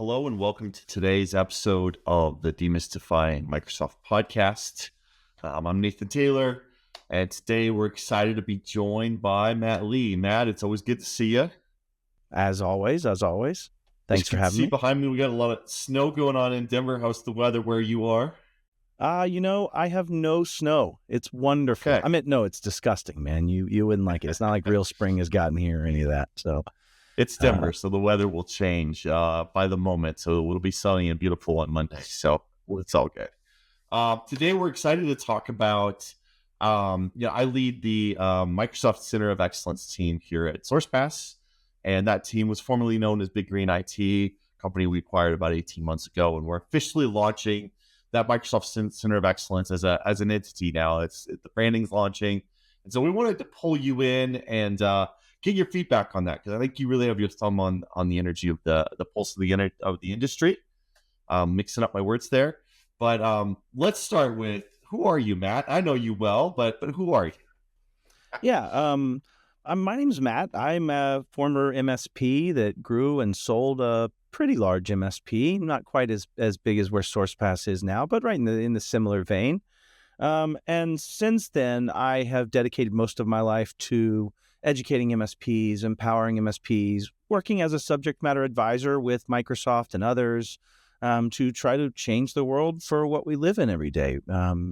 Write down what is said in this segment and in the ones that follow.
Hello and welcome to today's episode of the Demystifying Microsoft podcast. I'm Nathan Taylor, and today we're excited to be joined by Matt Lee. Matt, it's always good to see you. As always. Thanks for having me. Behind me, we got a lot of snow going on in Denver. How's the weather where you are? I have no snow. It's wonderful. Okay. No, it's disgusting, man. You wouldn't like it. It's not like real spring has gotten here or any of that. So It's Denver, so the weather will change by the moment. So it'll be sunny and beautiful on Monday. So it's all good. Today, we're excited to talk about, I lead the Microsoft Center of Excellence team here at Sourcepass. And that team was formerly known as Big Green IT, company we acquired about 18 months ago. And we're officially launching that Microsoft Center of Excellence as an entity now. The branding's launching. And so we wanted to pull you in and get your feedback on that, because I think you really have your thumb on the energy of the pulse of the industry. Mixing up my words there, but let's start with, who are you, Matt? I know you well, but who are you? Yeah, my name's Matt. I'm a former MSP that grew and sold a pretty large MSP, not quite as big as where Sourcepass is now, but right in the similar vein. And since then, I have dedicated most of my life to educating MSPs, empowering MSPs, working as a subject matter advisor with Microsoft and others to try to change the world for what we live in every day,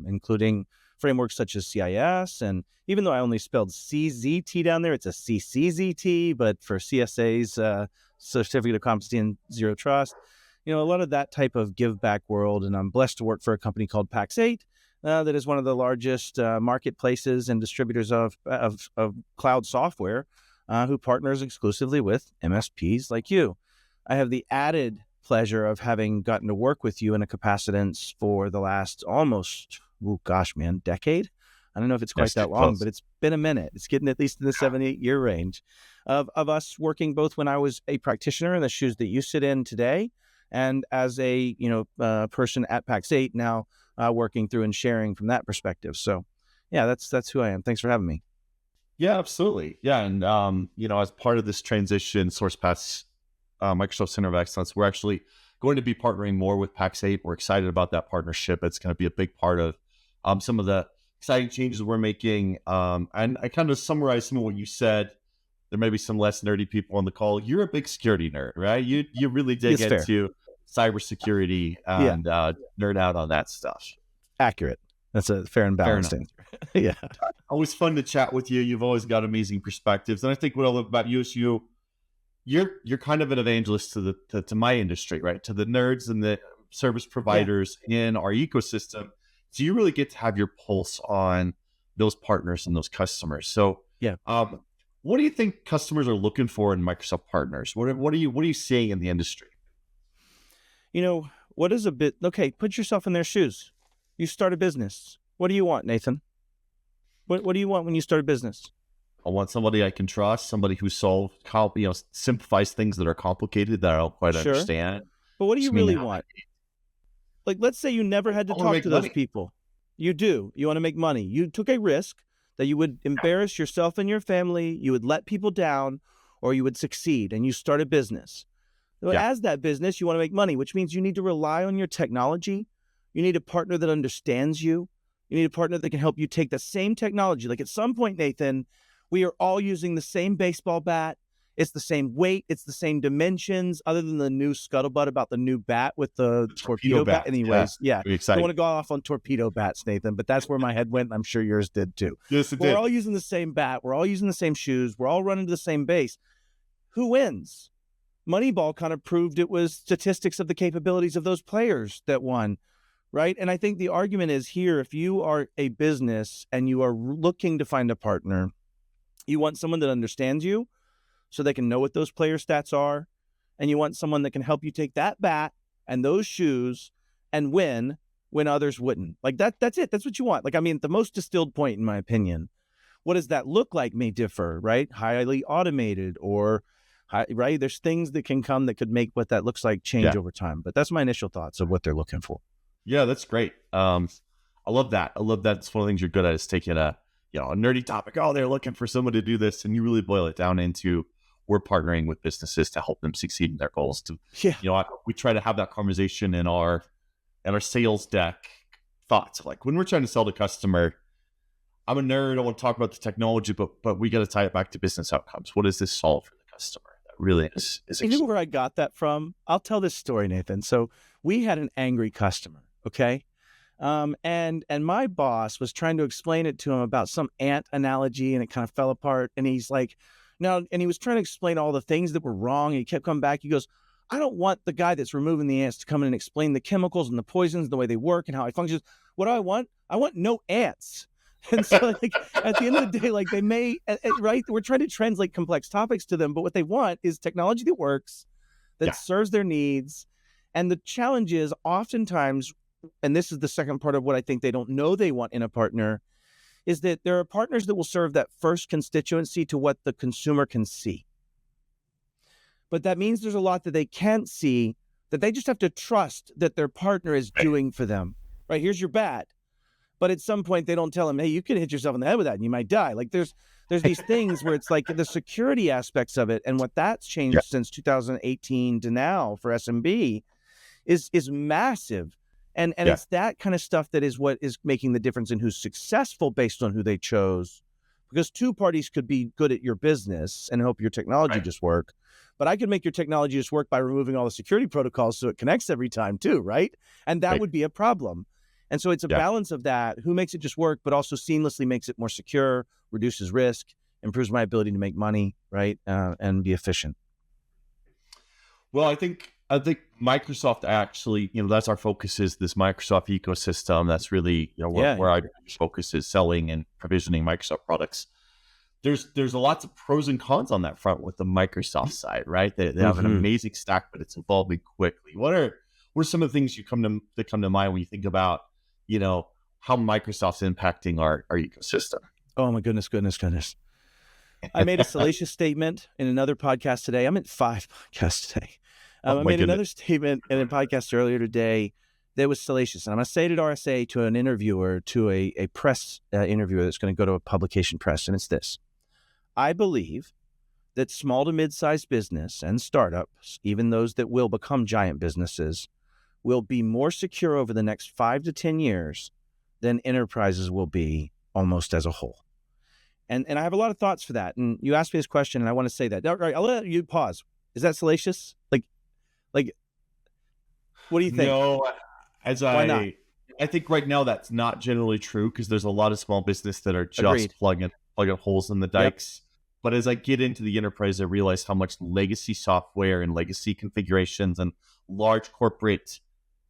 including frameworks such as CIS. And even though I only spelled CZT down there, it's a CCZT, but for CSA's Certificate of Competency and Zero Trust, a lot of that type of give back world. And I'm blessed to work for a company called Pax8. That is one of the largest marketplaces and distributors of cloud software who partners exclusively with MSPs like you. I have the added pleasure of having gotten to work with you in a capacitance for the last almost, decade. I don't know if it's quite that long, but it's been a minute. It's getting at least in the 7-8 year range of us working both when I was a practitioner in the shoes that you sit in today, and as a person at Pax8 now, working through and sharing from that perspective. So, yeah, that's who I am. Thanks for having me. Yeah, absolutely. Yeah, and as part of this transition, Sourcepass, Microsoft Center of Excellence, we're actually going to be partnering more with Pax8. We're excited about that partnership. It's going to be a big part of some of the exciting changes we're making. And I kind of summarized some of what you said. There may be some less nerdy people on the call. You're a big security nerd, right? You really dig into cybersecurity and nerd out on that stuff. Accurate. That's a fair and balanced answer. Yeah. Always fun to chat with you. You've always got amazing perspectives. And I think what I love about you is you're kind of an evangelist to my industry, right? To the nerds and the service providers in our ecosystem. So you really get to have your pulse on those partners and those customers. So what do you think customers are looking for in Microsoft partners? What are you seeing in the industry? What is put yourself in their shoes. You start a business. What do you want, Nathan? What do you want when you start a business? I want somebody I can trust, somebody who simplifies things that are complicated that I don't quite understand. But what do you really want? Like, let's say you never had to talk to those people. You do. You want to make money. You took a risk that you would embarrass yourself and your family, you would let people down, or you would succeed, and you start a business. As that business, you want to make money, which means you need to rely on your technology. You need a partner that understands you. You need a partner that can help you take the same technology. Like, at some point, Nathan, we are all using the same baseball bat. It's the same weight. It's the same dimensions, other than the new scuttlebutt about the new bat with the torpedo bat. Anyways, I don't want to go off on torpedo bats, Nathan, but that's where my head went. I'm sure yours did too. Yes, it did. We're all using the same bat. We're all using the same shoes. We're all running to the same base. Who wins? Moneyball kind of proved it was statistics of the capabilities of those players that won, right? And I think the argument is here, if you are a business and you are looking to find a partner, you want someone that understands you so they can know what those player stats are, and you want someone that can help you take that bat and those shoes and win when others wouldn't. Like, that's it. That's what you want. Like, I mean, the most distilled point, in my opinion, what does that look like may differ, right? Highly automated or right? There's things that can come that could make what that looks like change over time. But that's my initial thoughts of what they're looking for. Yeah, that's great. I love that. It's one of the things you're good at, is taking a nerdy topic. Oh, they're looking for someone to do this, and you really boil it down into we're partnering with businesses to help them succeed in their goals. Yeah. We try to have that conversation in our sales deck thoughts. Like when we're trying to sell to customer, I'm a nerd. I want to talk about the technology, but we got to tie it back to business outcomes. What does this solve for the customer? That really is You know where I got that from? I'll tell this story, Nathan. So we had an angry customer, okay? And my boss was trying to explain it to him about some ant analogy, and it kind of fell apart. And he's like, no, and he was trying to explain all the things that were wrong. And he kept coming back. He goes, I don't want the guy that's removing the ants to come in and explain the chemicals and the poisons, and the way they work and how it functions. What do I want? I want no ants. And so like at the end of the day, like they may, right? We're trying to translate complex topics to them, but what they want is technology that works, that serves their needs. And the challenge is oftentimes, and this is the second part of what I think they don't know they want in a partner, is that there are partners that will serve that first constituency to what the consumer can see. But that means there's a lot that they can't see that they just have to trust that their partner is doing for them. Right? Here's your bat. But at some point they don't tell them, hey, you could hit yourself in the head with that and you might die. Like there's these things where it's like the security aspects of it. And what that's changed since 2018 to now for SMB is massive. And it's that kind of stuff that is what is making the difference in who's successful based on who they chose. Because two parties could be good at your business and hope your technology just work. But I could make your technology just work by removing all the security protocols so it connects every time too, right? And that would be a problem. And so it's a balance of that. Who makes it just work, but also seamlessly makes it more secure, reduces risk, improves my ability to make money, right? And be efficient. Well, I think Microsoft actually, that's our focus, is this Microsoft ecosystem. That's really, where our focus is, selling and provisioning Microsoft products. There's lots of pros and cons on that front with the Microsoft side, right? They have an amazing stack, but it's evolving quickly. What are some of the things that come to mind when you think about, how Microsoft's impacting our ecosystem? Oh my goodness. I made a salacious statement in another podcast today. I'm at 5 podcasts today. I made another statement in a podcast earlier today that was salacious. And I'm going to say it at RSA to an interviewer, to a press interviewer that's going to go to a publication press. And it's this. I believe that small to mid-sized business and startups, even those that will become giant businesses, will be more secure over the next 5 to 10 years than enterprises will be almost as a whole. And I have a lot of thoughts for that. And you asked me this question, and I want to say that. All right, I'll let you pause. Is that salacious? Like, what do you think? No, Why not? I think right now that's not generally true, because there's a lot of small business that are just plugging holes in the dikes. But as I get into the enterprise, I realize how much legacy software and legacy configurations and large corporate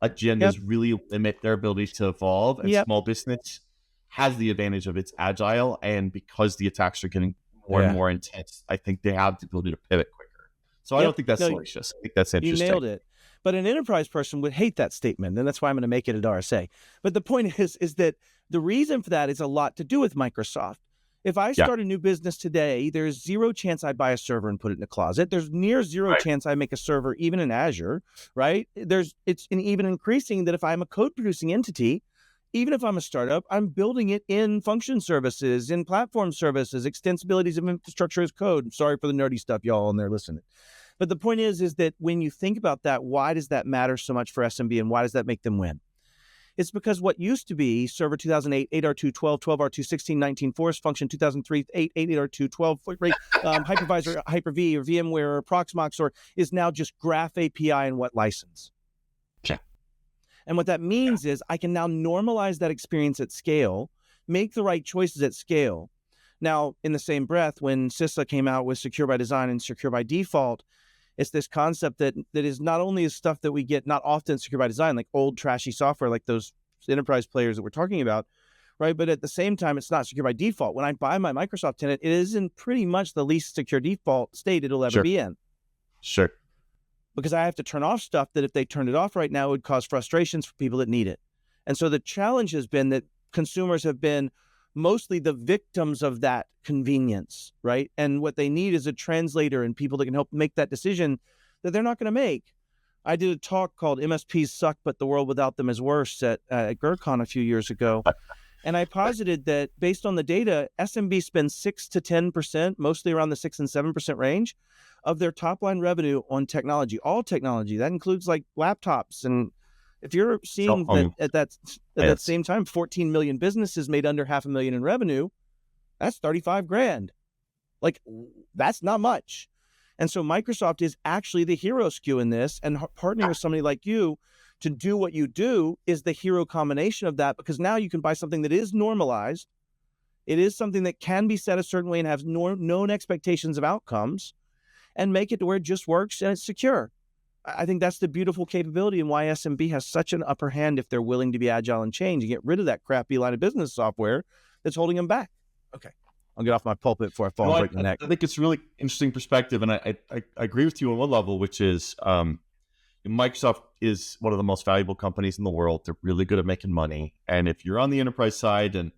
agendas really limit their ability to evolve. And small business has the advantage of it's agile. And because the attacks are getting more and more intense, I think they have the ability to pivot quicker. So I don't think that's salacious. I think that's interesting. You nailed it. But an enterprise person would hate that statement, and that's why I'm going to make it at RSA. But the point is that the reason for that is a lot to do with Microsoft. If I start a new business today, there's zero chance I buy a server and put it in a closet. There's near zero chance I make a server even in Azure, right? It's even increasing that if I'm a code producing entity, even if I'm a startup, I'm building it in function services, in platform services, extensibilities of infrastructure as code. I'm sorry for the nerdy stuff, y'all, and they're listening. But the point is that when you think about that, why does that matter so much for SMB, and why does that make them win? It's because what used to be Server 2008, 8R2, 12, 12R2, 16, 19, Forest Function 2003, 8, 8R2, 12, Hypervisor, Hyper-V, or VMware, or Proxmox, or is now just Graph API and what license. And what that means is I can now normalize that experience at scale, make the right choices at scale. Now, in the same breath, when CISA came out with Secure by Design and Secure by Default, it's this concept that is not only is stuff that we get not often secure by design, like old trashy software, like those enterprise players that we're talking about, right? But at the same time, it's not secure by default. When I buy my Microsoft tenant, it is in pretty much the least secure default state it'll ever be in. Sure. Because I have to turn off stuff that if they turned it off right now, it would cause frustrations for people that need it. And so the challenge has been that consumers have been mostly the victims of that convenience, right? And what they need is a translator and people that can help make that decision that they're not going to make. I did a talk called MSPs Suck, but the world without them is worse at GERCON a few years ago. And I posited that based on the data, SMB spends 6 to 10%, mostly around the 6 and 7% range of their top line revenue on technology, all technology. That includes like laptops. And if you're Cell seeing that phone. at that Yes. same time, 14 million businesses made under $500,000 in revenue, that's 35 grand. Like, that's not much. And so Microsoft is actually the hero SKU in this, and partnering with somebody like you to do what you do is the hero combination of that, because now you can buy something that is normalized. It is something that can be set a certain way and have known expectations of outcomes, and make it to where it just works and it's secure. I think that's the beautiful capability and why SMB has such an upper hand if they're willing to be agile and change and get rid of that crappy line of business software that's holding them back. Okay. I'll get off my pulpit before I fall and break my neck. I think it's a really interesting perspective, and I agree with you on one level, which is Microsoft is one of the most valuable companies in the world. They're really good at making money, and if you're on the enterprise side, and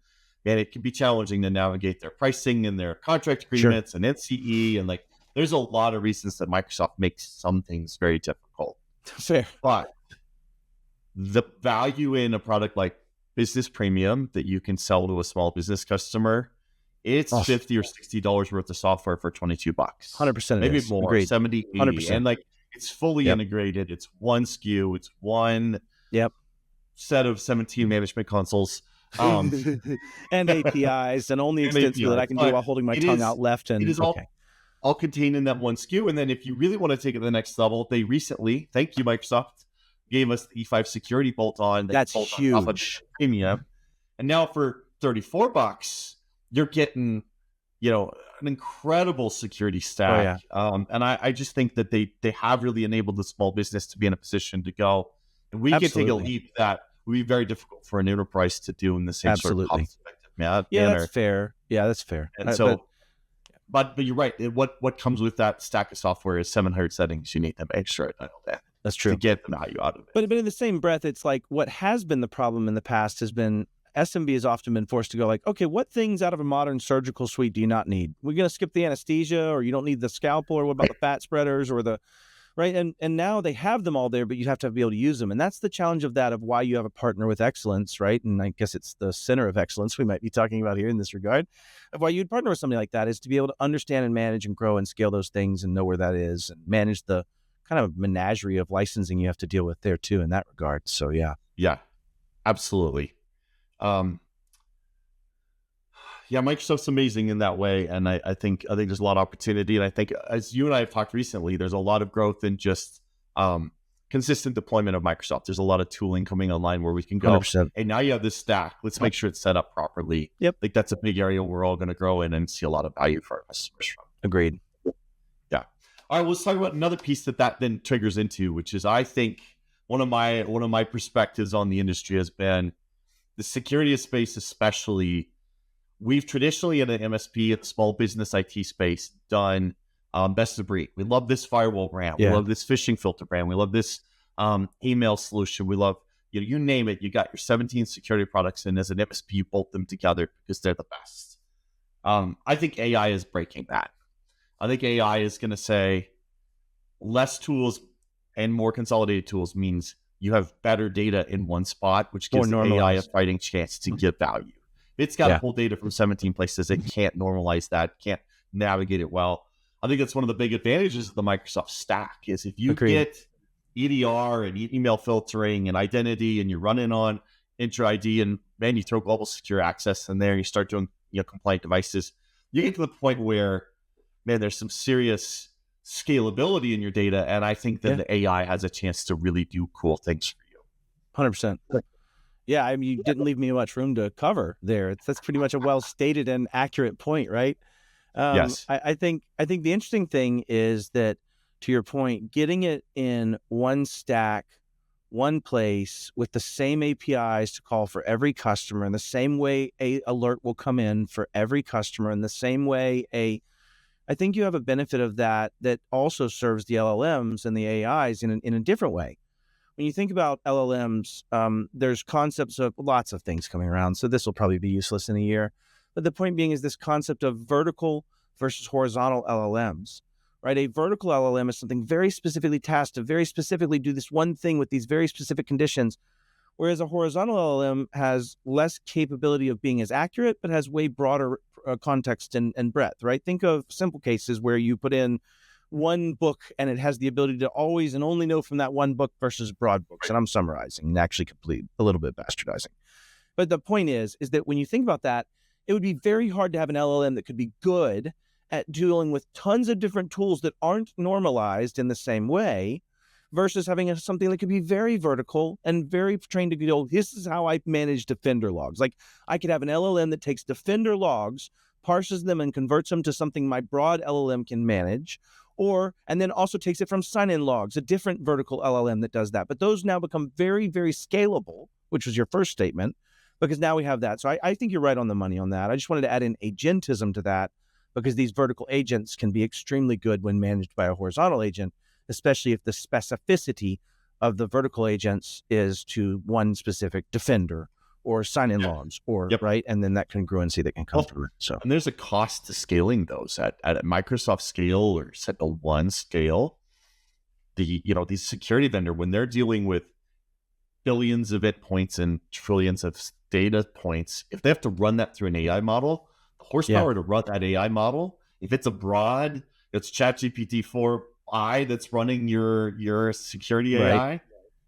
man, it can be challenging to navigate their pricing and their contract agreements and NCE, and like there's a lot of reasons that Microsoft makes some things very difficult. Fair. But the value in a product like Business Premium that you can sell to a small business customer, it's $50 or $60 worth of software for $22. 100% maybe more. Agreed. 70, 80. 100%. And like it's fully integrated. It's one SKU. It's one set of 17 management consoles. And APIs and only extensive that I can do while holding my tongue out left. And it is all contained in that one SKU. And then if you really want to take it to the next level, they recently, thank you, Microsoft, gave us the E5 security bolt-on. That's huge. Off of Premium. And now for $34, you're getting, an incredible security stack. And I just think that they have really enabled the small business to be in a position to go, and we can take a leap that would be very difficult for an enterprise to do in the same sort of cost-effective manner. That's fair. Yeah, that's fair. And but you're right. What comes with that stack of software is 700 settings you need to make sure that's true to get the value out of it. But in the same breath, it's like what has been the problem in the past has been SMB has often been forced to go like, okay, what things out of a modern surgical suite do you not need? We're going to skip the anesthesia, or you don't need the scalpel, or what about the fat spreaders, or the right? And now they have them all there, but you have to be able to use them. And that's the challenge of that, of why you have a partner with excellence, right? And I guess it's the center of excellence we might be talking about here in this regard, of why you'd partner with somebody like that, is to be able to understand and manage and grow and scale those things and know where that is and manage the kind of menagerie of licensing you have to deal with there too in that regard. So yeah, absolutely. Microsoft's amazing in that way, and I think there's a lot of opportunity, and I think as you and I have talked recently, there's a lot of growth in just consistent deployment of Microsoft. There's a lot of tooling coming online where we can go, 100%. Hey, now you have this stack. Let's make sure it's set up properly. Yep. Like that's a big area we're all going to grow in and see a lot of value for our customers from. Agreed. Yeah. All right, let's talk about another piece that then triggers into, which is I think one of my perspectives on the industry has been the security space, especially. We've traditionally in an MSP, at the small business IT space, done best of breed. We love this firewall brand. We love this phishing filter brand. We love this email solution. We love, you name it. You got your 17 security products, and as an MSP, you bolt them together because they're the best. I think AI is breaking that. I think AI is going to say less tools and more consolidated tools means you have better data in one spot, which gives the AI a fighting chance to give value. It's got to pull data from 17 places. It can't normalize that, can't navigate it well. I think that's one of the big advantages of the Microsoft stack is if you get EDR and email filtering and identity, and you're running on Intra ID, and man, you throw global secure access in there, and you start doing compliant devices, you get to the point where, man, there's some serious scalability in your data. And I think that the AI has a chance to really do cool things for you. 100%. Yeah, I mean, you didn't leave me much room to cover there. That's pretty much a well-stated and accurate point, right? Yes. I think the interesting thing is that, to your point, getting it in one stack, one place, with the same APIs to call for every customer, in the same way a alert will come in for every customer, in the same way I think you have a benefit of that also serves the LLMs and the AIs in a different way. When you think about LLMs, there's concepts of lots of things coming around, so this will probably be useless in a year. But the point being is this concept of vertical versus horizontal LLMs, right? A vertical LLM is something very specifically tasked to very specifically do this one thing with these very specific conditions, Whereas a horizontal LLM has less capability of being as accurate, but has way broader context and breadth, right? Think of simple cases where you put in one book and it has the ability to always and only know from that one book versus broad books. And I'm summarizing and actually complete a little bit bastardizing. But the point is that when you think about that, it would be very hard to have an LLM that could be good at dealing with tons of different tools that aren't normalized in the same way versus having something that could be very vertical and very trained to go, this is how I manage Defender logs. Like I could have an LLM that takes Defender logs, parses them and converts them to something my broad LLM can manage, and then also takes it from sign-in logs, a different vertical LLM that does that. But those now become very, very scalable, which was your first statement, because now we have that. So I think you're right on the money on that. I just wanted to add in agentism to that because these vertical agents can be extremely good when managed by a horizontal agent, especially if the specificity of the vertical agents is to one specific Defender or sign-in logs right? And then that congruency that can come through it. So, and there's a cost to scaling those at a Microsoft scale or Sentinel-1 scale. These security vendor, when they're dealing with billions of endpoints and trillions of data points, if they have to run that through an AI model, the horsepower to run that AI model, if it's it's ChatGPT 4i that's running your security AI,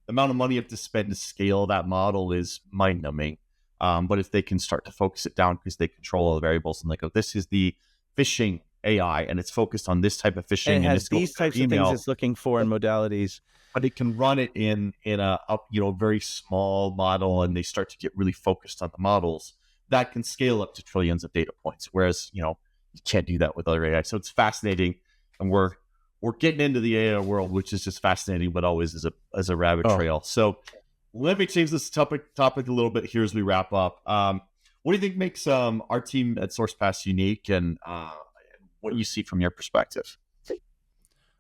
the amount of money you have to spend to scale that model is mind-numbing. But if they can start to focus it down because they control all the variables and they go, this is the phishing AI and it's focused on this type of phishing and it has these types of things it's looking for in modalities. But it can run it in a very small model, and they start to get really focused on the models that can scale up to trillions of data points. Whereas you can't do that with other AI. So it's fascinating, and we're getting into the AI world, which is just fascinating, but always as a rabbit trail. So let me change this topic a little bit here as we wrap up. What do you think makes our team at Sourcepass unique, and what you see from your perspective?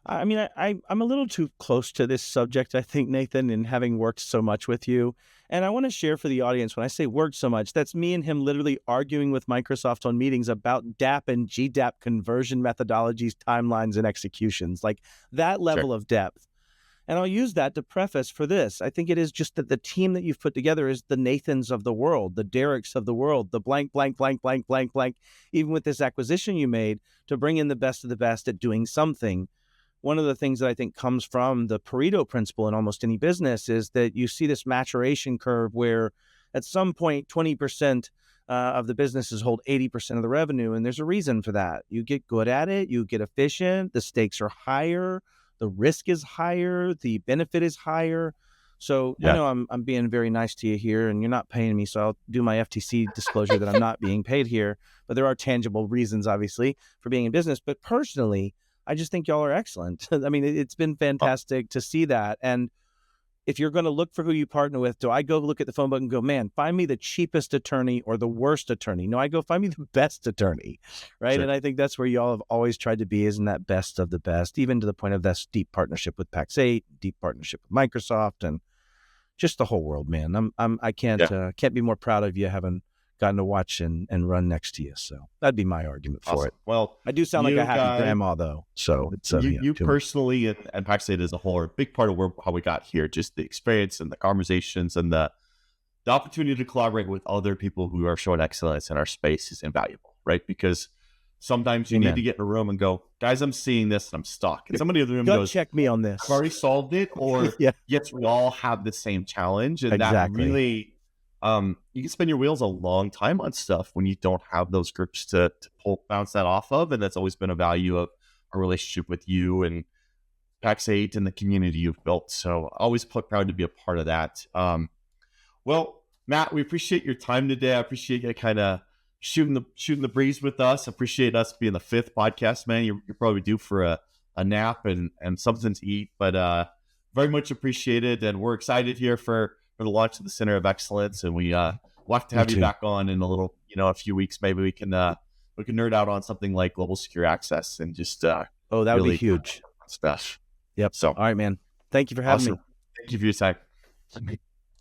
I mean, I'm a little too close to this subject, I think, Nathan, in having worked so much with you. And I want to share for the audience, when I say worked so much, that's me and him literally arguing with Microsoft on meetings about DAP and GDAP conversion methodologies, timelines, and executions, like that level of depth. And I'll use that to preface for this. I think it is just that the team that you've put together is the Nathans of the world, the Derek's of the world, the blank, blank, blank, blank, blank, blank. Even with this acquisition you made to bring in the best of the best at doing something. One of the things that I think comes from the Pareto principle in almost any business is that you see this maturation curve where at some point 20% of the businesses hold 80% of the revenue. And there's a reason for that. You get good at it, you get efficient, the stakes are higher, the risk is higher, the benefit is higher. So I know I'm being very nice to you here and you're not paying me. So I'll do my FTC disclosure that I'm not being paid here. But there are tangible reasons, obviously, for being in business. But personally, I just think y'all are excellent. I mean, it's been fantastic to see that. And if you're going to look for who you partner with, do I go look at the phone book and go, man, find me the cheapest attorney or the worst attorney? No, I go find me the best attorney, right? Sure. And I think that's where y'all have always tried to be, isn't that best of the best, even to the point of this deep partnership with Pax8, deep partnership with Microsoft, and just the whole world, man. I can't be more proud of you having gotten to watch and run next to you. So that'd be my argument for it. Well, I do sound like a happy grandma though. So it's you personally and Pax8 as a whole are a big part of how we got here. Just the experience and the conversations and the opportunity to collaborate with other people who are showing excellence in our space is invaluable, right? Because sometimes you need to get in a room and go, guys, I'm seeing this and I'm stuck. And somebody in the room goes, check me on this. I've already solved it. Or yes, we all have the same challenge. And that really, you can spin your wheels a long time on stuff when you don't have those groups to bounce that off of. And that's always been a value of our relationship with you and Pax8 and the community you've built. So always proud to be a part of that. Well, Matt, we appreciate your time today. I appreciate you kind of shooting the breeze with us. Appreciate us being the fifth podcast, man. You're probably due for a nap and something to eat, but very much appreciated. And we're excited here for the launch of the Center of Excellence. And we'll have to have you back on in a few weeks. Maybe we can nerd out on something like global secure access and just, that would be huge stuff. Yep. So, all right, man. Thank you for having me. Thank you for your time.